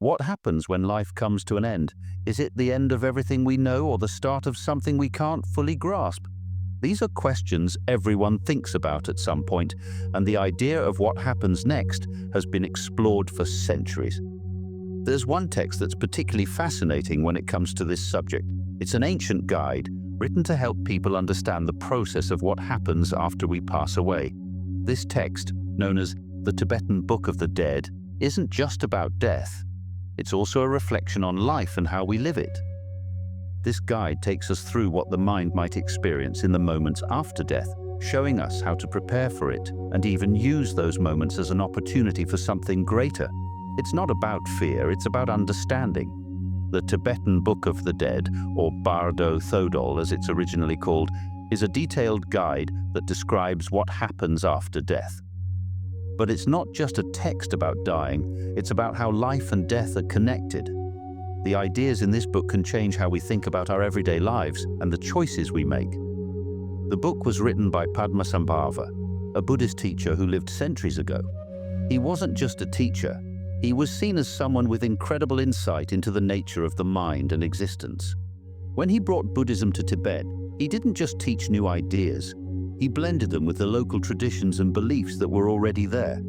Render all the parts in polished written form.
What happens when life comes to an end? Is it the end of everything we know or the start of something we can't fully grasp? These are questions everyone thinks about at some point, and the idea of what happens next has been explored for centuries. There's one text that's particularly fascinating when it comes to this subject. It's an ancient guide written to help people understand the process of what happens after we pass away. This text, known as the Tibetan Book of the Dead, isn't just about death. It's also a reflection on life and how we live it. This guide takes us through what the mind might experience in the moments after death, showing us how to prepare for it and even use those moments as an opportunity for something greater. It's not about fear, it's about understanding. The Tibetan Book of the Dead, or Bardo Thodol as it's originally called, is a detailed guide that describes what happens after death. But it's not just a text about dying, it's about how life and death are connected. The ideas in this book can change how we think about our everyday lives and the choices we make. The book was written by Padmasambhava, a Buddhist teacher who lived centuries ago. He wasn't just a teacher, he was seen as someone with incredible insight into the nature of the mind and existence. When he brought Buddhism to Tibet, he didn't just teach new ideas, he blended them with the local traditions and beliefs that were already there.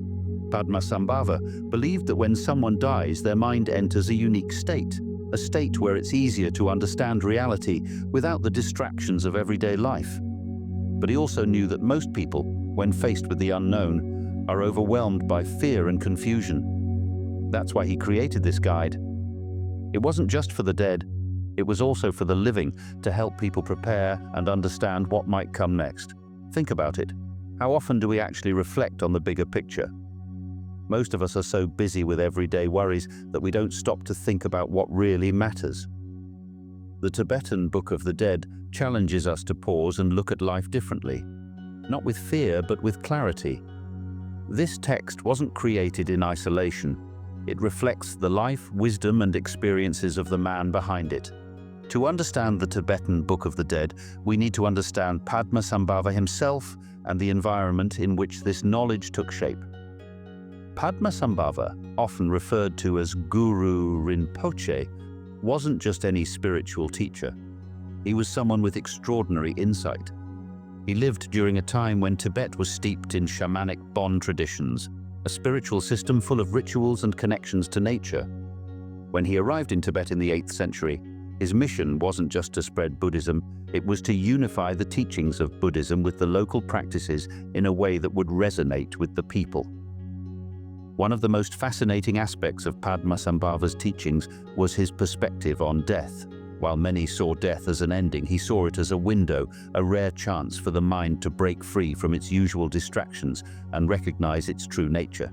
Padmasambhava believed that when someone dies, their mind enters a unique state, a state where it's easier to understand reality without the distractions of everyday life. But he also knew that most people, when faced with the unknown, are overwhelmed by fear and confusion. That's why he created this guide. It wasn't just for the dead, it was also for the living, to help people prepare and understand what might come next. Think about it. How often do we actually reflect on the bigger picture? Most of us are so busy with everyday worries that we don't stop to think about what really matters. The Tibetan Book of the Dead challenges us to pause and look at life differently, not with fear but with clarity. This text wasn't created in isolation. It reflects the life, wisdom, and experiences of the man behind it. To understand the Tibetan Book of the Dead, we need to understand Padmasambhava himself and the environment in which this knowledge took shape. Padmasambhava, often referred to as Guru Rinpoche, wasn't just any spiritual teacher. He was someone with extraordinary insight. He lived during a time when Tibet was steeped in shamanic Bon traditions, a spiritual system full of rituals and connections to nature. When he arrived in Tibet in the 8th century, his mission wasn't just to spread Buddhism, it was to unify the teachings of Buddhism with the local practices in a way that would resonate with the people. One of the most fascinating aspects of Padmasambhava's teachings was his perspective on death. While many saw death as an ending, he saw it as a window, a rare chance for the mind to break free from its usual distractions and recognize its true nature.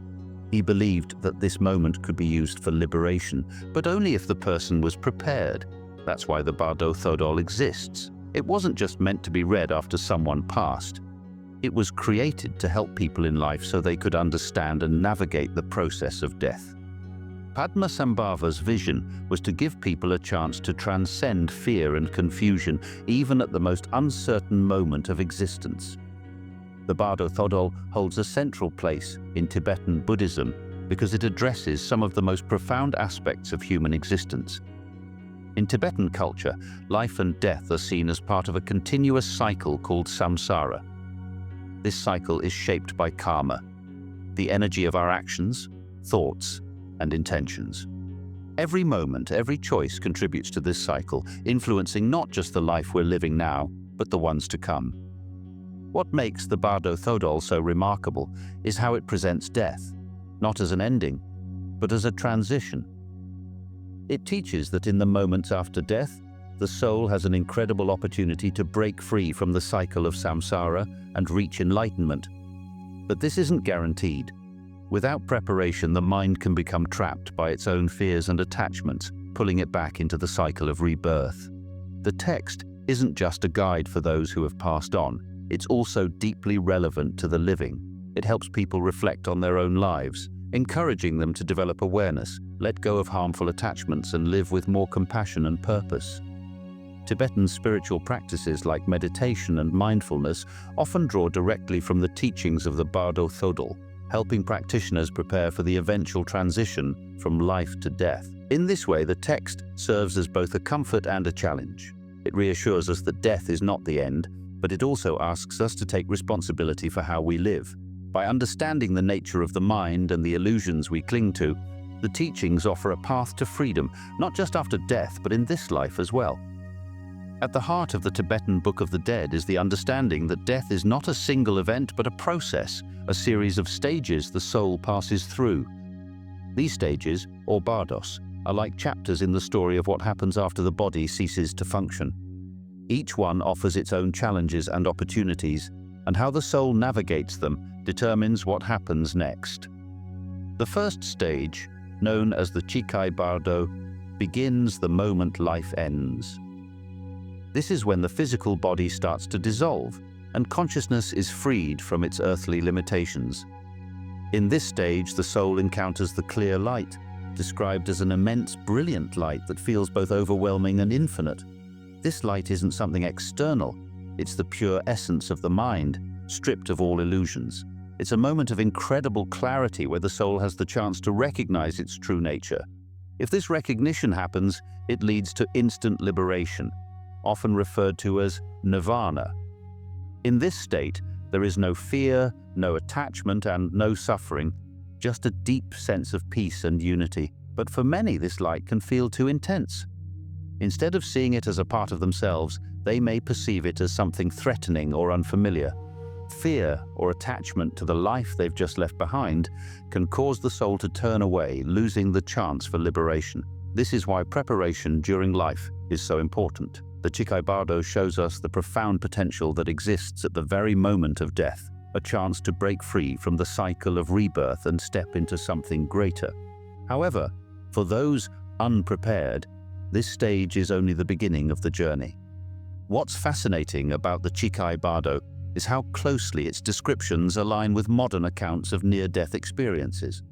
He believed that this moment could be used for liberation, but only if the person was prepared. That's why the Bardo Thodol exists. It wasn't just meant to be read after someone passed. It was created to help people in life so they could understand and navigate the process of death. Padmasambhava's vision was to give people a chance to transcend fear and confusion, even at the most uncertain moment of existence. The Bardo Thodol holds a central place in Tibetan Buddhism because it addresses some of the most profound aspects of human existence. In Tibetan culture, life and death are seen as part of a continuous cycle called samsara. This cycle is shaped by karma, the energy of our actions, thoughts, and intentions. Every moment, every choice contributes to this cycle, influencing not just the life we're living now, but the ones to come. What makes the Bardo Thodol so remarkable is how it presents death, not as an ending, but as a transition. It teaches that in the moments after death, the soul has an incredible opportunity to break free from the cycle of samsara and reach enlightenment. But this isn't guaranteed. Without preparation, the mind can become trapped by its own fears and attachments, pulling it back into the cycle of rebirth. The text isn't just a guide for those who have passed on, it's also deeply relevant to the living. It helps people reflect on their own lives, encouraging them to develop awareness, let go of harmful attachments, and live with more compassion and purpose. Tibetan spiritual practices like meditation and mindfulness often draw directly from the teachings of the Bardo Thodol, helping practitioners prepare for the eventual transition from life to death. In this way, the text serves as both a comfort and a challenge. It reassures us that death is not the end, but it also asks us to take responsibility for how we live. By understanding the nature of the mind and the illusions we cling to, the teachings offer a path to freedom, not just after death, but in this life as well. At the heart of the Tibetan Book of the Dead is the understanding that death is not a single event, but a process, a series of stages the soul passes through. These stages, or bardos, are like chapters in the story of what happens after the body ceases to function. Each one offers its own challenges and opportunities, and how the soul navigates them determines what happens next. The first stage, known as the Chikai Bardo, begins the moment life ends. This is when the physical body starts to dissolve and consciousness is freed from its earthly limitations. In this stage, the soul encounters the clear light, described as an immense, brilliant light that feels both overwhelming and infinite. This light isn't something external, it's the pure essence of the mind, stripped of all illusions. It's a moment of incredible clarity where the soul has the chance to recognize its true nature. If this recognition happens, it leads to instant liberation, often referred to as nirvana. In this state, there is no fear, no attachment, and no suffering, just a deep sense of peace and unity. But for many, this light can feel too intense. Instead of seeing it as a part of themselves, they may perceive it as something threatening or unfamiliar. Fear or attachment to the life they've just left behind can cause the soul to turn away, losing the chance for liberation. This is why preparation during life is so important. The Chikai Bardo shows us the profound potential that exists at the very moment of death, a chance to break free from the cycle of rebirth and step into something greater. However, for those unprepared, this stage is only the beginning of the journey. What's fascinating about the Chikai Bardo is how closely its descriptions align with modern accounts of near-death experiences.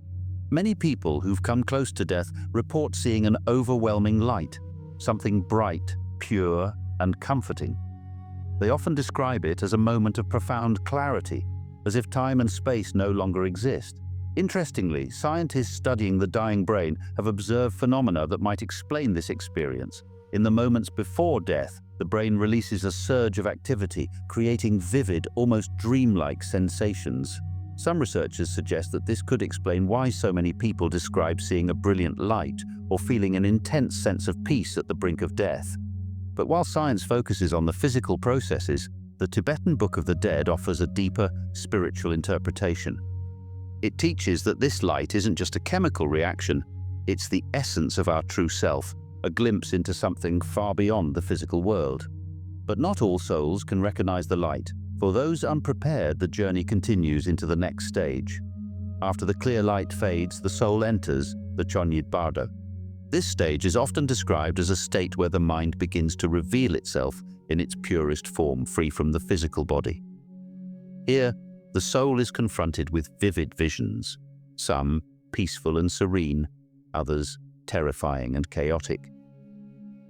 Many people who've come close to death report seeing an overwhelming light, something bright, pure, and comforting. They often describe it as a moment of profound clarity, as if time and space no longer exist. Interestingly, scientists studying the dying brain have observed phenomena that might explain this experience. In the moments before death, the brain releases a surge of activity, creating vivid, almost dreamlike sensations. Some researchers suggest that this could explain why so many people describe seeing a brilliant light or feeling an intense sense of peace at the brink of death. But while science focuses on the physical processes, the Tibetan Book of the Dead offers a deeper, spiritual interpretation. It teaches that this light isn't just a chemical reaction, it's the essence of our true self, a glimpse into something far beyond the physical world. But not all souls can recognize the light. For those unprepared, the journey continues into the next stage. After the clear light fades, the soul enters the Chonyid Bardo. This stage is often described as a state where the mind begins to reveal itself in its purest form, free from the physical body. Here, the soul is confronted with vivid visions, some peaceful and serene, others terrifying and chaotic.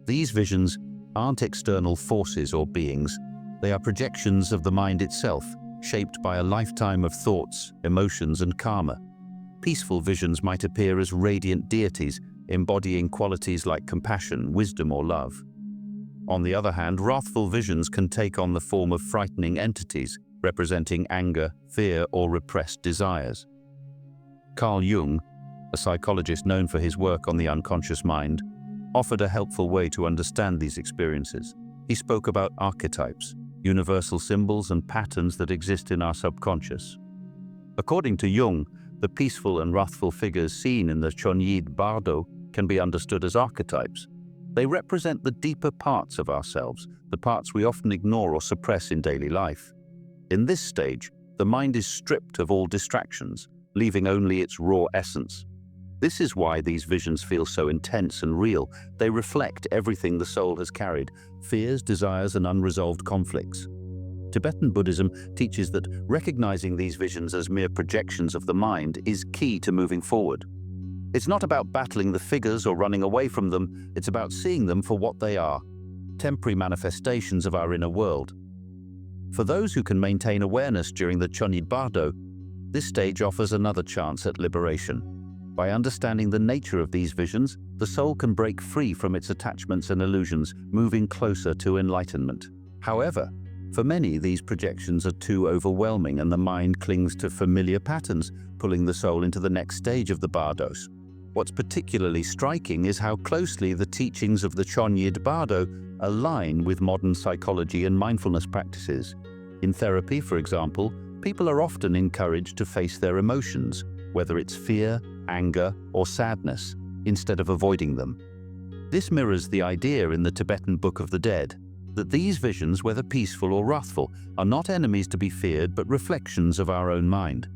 These visions aren't external forces or beings, they are projections of the mind itself, shaped by a lifetime of thoughts, emotions, and karma. Peaceful visions might appear as radiant deities, embodying qualities like compassion, wisdom, or love. On the other hand, wrathful visions can take on the form of frightening entities, representing anger, fear, or repressed desires. Carl Jung, a psychologist known for his work on the unconscious mind, offered a helpful way to understand these experiences. He spoke about archetypes, universal symbols and patterns that exist in our subconscious. According to Jung, the peaceful and wrathful figures seen in the Chonyid Bardo can be understood as archetypes. They represent the deeper parts of ourselves, the parts we often ignore or suppress in daily life. In this stage, the mind is stripped of all distractions, leaving only its raw essence. This is why these visions feel so intense and real. They reflect everything the soul has carried, fears, desires, and unresolved conflicts. Tibetan Buddhism teaches that recognizing these visions as mere projections of the mind is key to moving forward. It's not about battling the figures or running away from them, it's about seeing them for what they are, temporary manifestations of our inner world. For those who can maintain awareness during the Chonyid Bardo, This stage offers another chance at liberation. By understanding the nature of these visions, the soul can break free from its attachments and illusions, moving closer to enlightenment. However, for many, these projections are too overwhelming and the mind clings to familiar patterns, pulling the soul into the next stage of the bardos. What's particularly striking is how closely the teachings of the Chonyid Bardo align with modern psychology and mindfulness practices. In therapy, for example, people are often encouraged to face their emotions, whether it's fear, anger, or sadness, instead of avoiding them. This mirrors the idea in the Tibetan Book of the Dead, that these visions, whether peaceful or wrathful, are not enemies to be feared but reflections of our own mind.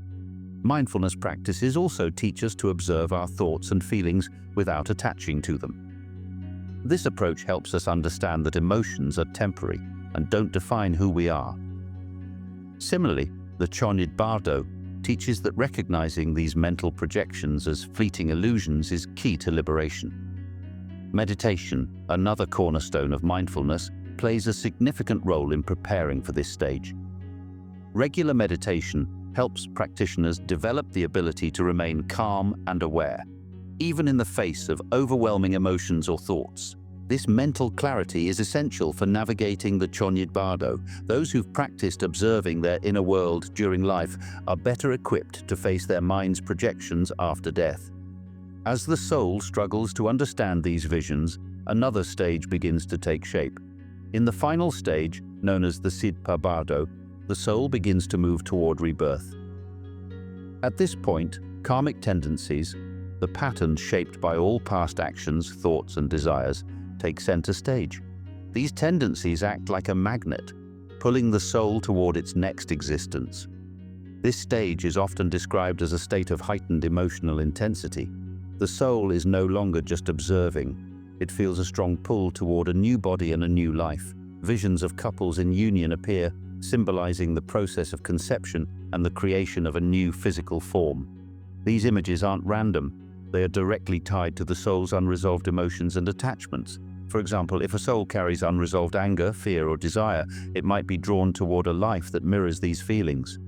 Mindfulness practices also teach us to observe our thoughts and feelings without attaching to them. This approach helps us understand that emotions are temporary and don't define who we are. Similarly, the Chonyid Bardo teaches that recognizing these mental projections as fleeting illusions is key to liberation. Meditation, another cornerstone of mindfulness, plays a significant role in preparing for this stage. Regular meditation helps practitioners develop the ability to remain calm and aware, even in the face of overwhelming emotions or thoughts. This mental clarity is essential for navigating the Chonyid Bardo. Those who've practiced observing their inner world during life are better equipped to face their mind's projections after death. As the soul struggles to understand these visions, another stage begins to take shape. In the final stage, known as the Sidpa Bardo, the soul begins to move toward rebirth. At this point, karmic tendencies, the patterns shaped by all past actions, thoughts, and desires, take center stage. These tendencies act like a magnet, pulling the soul toward its next existence. This stage is often described as a state of heightened emotional intensity. The soul is no longer just observing. It feels a strong pull toward a new body and a new life. Visions of couples in union appear, symbolizing the process of conception and the creation of a new physical form. These images aren't random. They are directly tied to the soul's unresolved emotions and attachments. For example, if a soul carries unresolved anger, fear, or desire, it might be drawn toward a life that mirrors these feelings.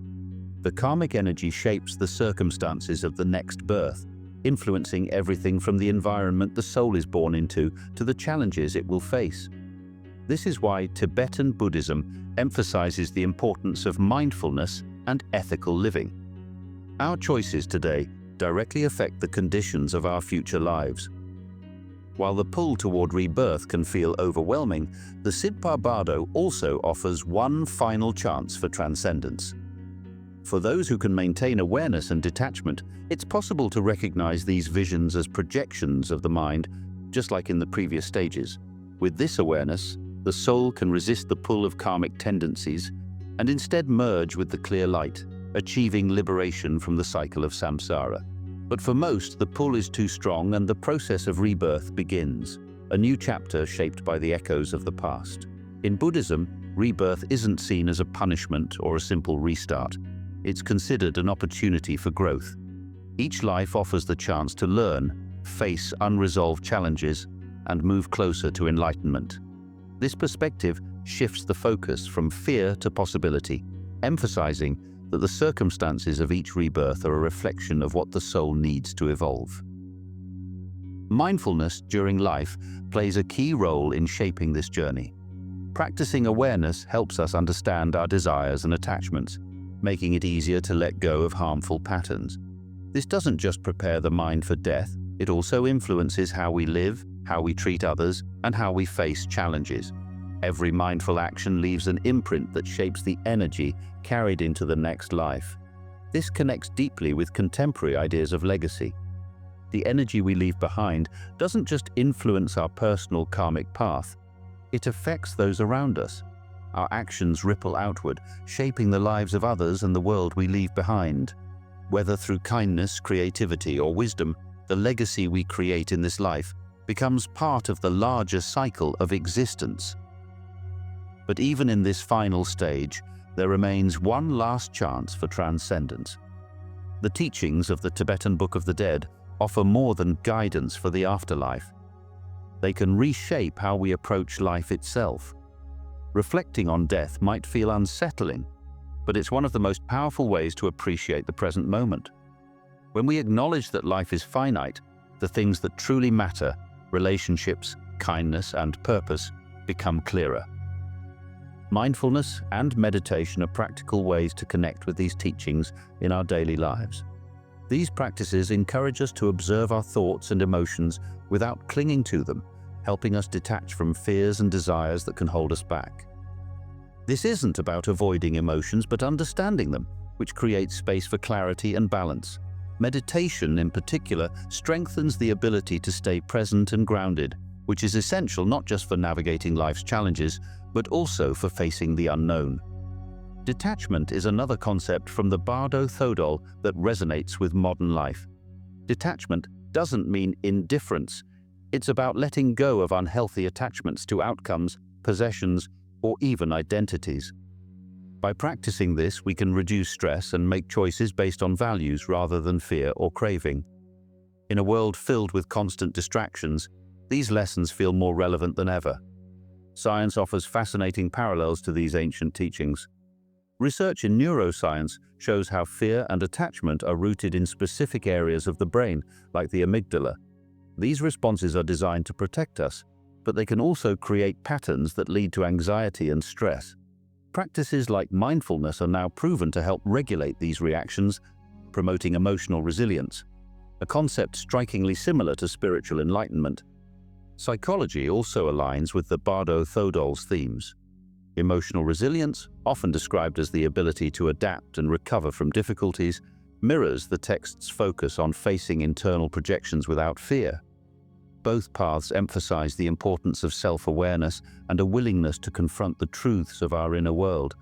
The karmic energy shapes the circumstances of the next birth, influencing everything from the environment the soul is born into to the challenges it will face. This is why Tibetan Buddhism emphasizes the importance of mindfulness and ethical living. Our choices today directly affect the conditions of our future lives. While the pull toward rebirth can feel overwhelming, the Sidpa Bardo also offers one final chance for transcendence. For those who can maintain awareness and detachment, it's possible to recognize these visions as projections of the mind, just like in the previous stages. With this awareness, the soul can resist the pull of karmic tendencies and instead merge with the clear light, achieving liberation from the cycle of samsara. But for most, the pull is too strong and the process of rebirth begins, a new chapter shaped by the echoes of the past. In Buddhism, rebirth isn't seen as a punishment or a simple restart. It's considered an opportunity for growth. Each life offers the chance to learn, face unresolved challenges, and move closer to enlightenment. This perspective shifts the focus from fear to possibility, emphasizing that the circumstances of each rebirth are a reflection of what the soul needs to evolve. Mindfulness during life plays a key role in shaping this journey. Practicing awareness helps us understand our desires and attachments, making it easier to let go of harmful patterns. This doesn't just prepare the mind for death, it also influences how we live, how we treat others, and how we face challenges. Every mindful action leaves an imprint that shapes the energy carried into the next life. This connects deeply with contemporary ideas of legacy. The energy we leave behind doesn't just influence our personal karmic path, it affects those around us. Our actions ripple outward, shaping the lives of others and the world we leave behind. Whether through kindness, creativity, or wisdom, the legacy we create in this life becomes part of the larger cycle of existence. But even in this final stage, there remains one last chance for transcendence. The teachings of the Tibetan Book of the Dead offer more than guidance for the afterlife. They can reshape how we approach life itself. Reflecting on death might feel unsettling, but it's one of the most powerful ways to appreciate the present moment. When we acknowledge that life is finite, the things that truly matter, relationships, kindness, and purpose, become clearer. Mindfulness and meditation are practical ways to connect with these teachings in our daily lives. These practices encourage us to observe our thoughts and emotions without clinging to them, helping us detach from fears and desires that can hold us back. This isn't about avoiding emotions, but understanding them, which creates space for clarity and balance. Meditation, in particular, strengthens the ability to stay present and grounded, which is essential not just for navigating life's challenges, but also for facing the unknown. Detachment is another concept from the Bardo Thodol that resonates with modern life. Detachment doesn't mean indifference. It's about letting go of unhealthy attachments to outcomes, possessions, or even identities. By practicing this, we can reduce stress and make choices based on values rather than fear or craving. In a world filled with constant distractions, these lessons feel more relevant than ever. Science offers fascinating parallels to these ancient teachings. Research in neuroscience shows how fear and attachment are rooted in specific areas of the brain, like the amygdala. These responses are designed to protect us, but they can also create patterns that lead to anxiety and stress. Practices like mindfulness are now proven to help regulate these reactions, promoting emotional resilience, a concept strikingly similar to spiritual enlightenment. Psychology also aligns with the Bardo Thodol's themes. Emotional resilience, often described as the ability to adapt and recover from difficulties, mirrors the text's focus on facing internal projections without fear. Both paths emphasize the importance of self-awareness and a willingness to confront the truths of our inner world.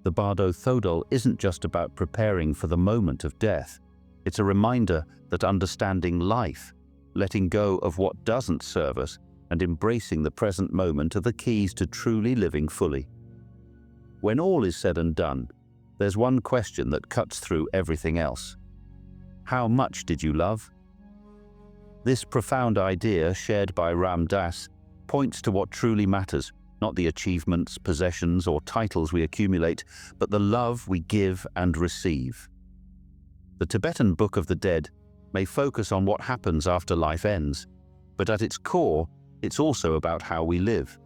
The Bardo Thodol isn't just about preparing for the moment of death. It's a reminder that understanding life, letting go of what doesn't serve us, and embracing the present moment are the keys to truly living fully. When all is said and done, there's one question that cuts through everything else. How much did you love? This profound idea, shared by Ram Dass, points to what truly matters, not the achievements, possessions, or titles we accumulate, but the love we give and receive. The Tibetan Book of the Dead may focus on what happens after life ends, but at its core, it's also about how we live.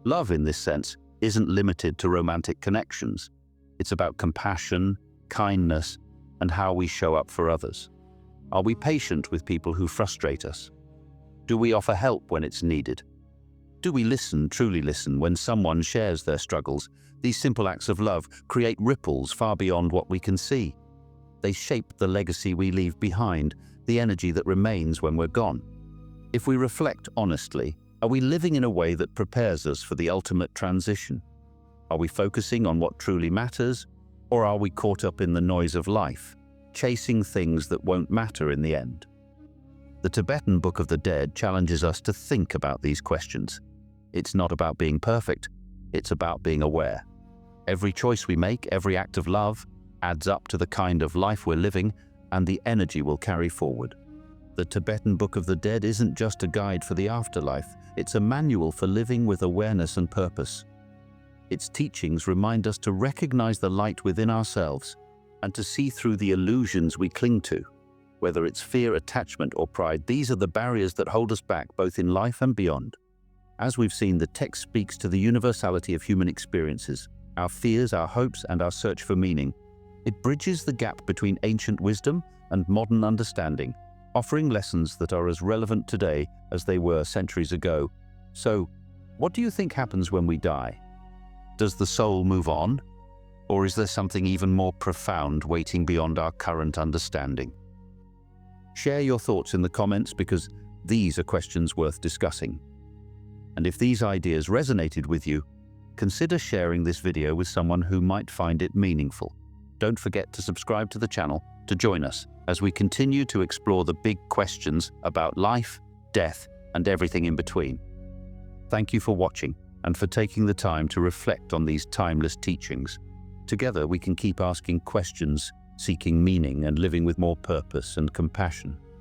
Love, in this sense, isn't limited to romantic connections. It's about compassion, kindness, and how we show up for others. Are we patient with people who frustrate us? Do we offer help when it's needed? Do we listen, truly listen, when someone shares their struggles? These simple acts of love create ripples far beyond what we can see. They shape the legacy we leave behind, the energy that remains when we're gone. If we reflect honestly, are we living in a way that prepares us for the ultimate transition? Are we focusing on what truly matters, or are we caught up in the noise of life, chasing things that won't matter in the end? The Tibetan Book of the Dead challenges us to think about these questions. It's not about being perfect, it's about being aware. Every choice we make, every act of love, adds up to the kind of life we're living and the energy we'll carry forward. The Tibetan Book of the Dead isn't just a guide for the afterlife, it's a manual for living with awareness and purpose. Its teachings remind us to recognize the light within ourselves and to see through the illusions we cling to. Whether it's fear, attachment, or pride, these are the barriers that hold us back both in life and beyond. As we've seen, the text speaks to the universality of human experiences, our fears, our hopes, and our search for meaning. It bridges the gap between ancient wisdom and modern understanding, offering lessons that are as relevant today as they were centuries ago. So, what do you think happens when we die? Does the soul move on? Or is there something even more profound waiting beyond our current understanding? Share your thoughts in the comments, because these are questions worth discussing. And if these ideas resonated with you, consider sharing this video with someone who might find it meaningful. Don't forget to subscribe to the channel to join us as we continue to explore the big questions about life, death, and everything in between. Thank you for watching and for taking the time to reflect on these timeless teachings. Together we can keep asking questions, seeking meaning, and living with more purpose and compassion.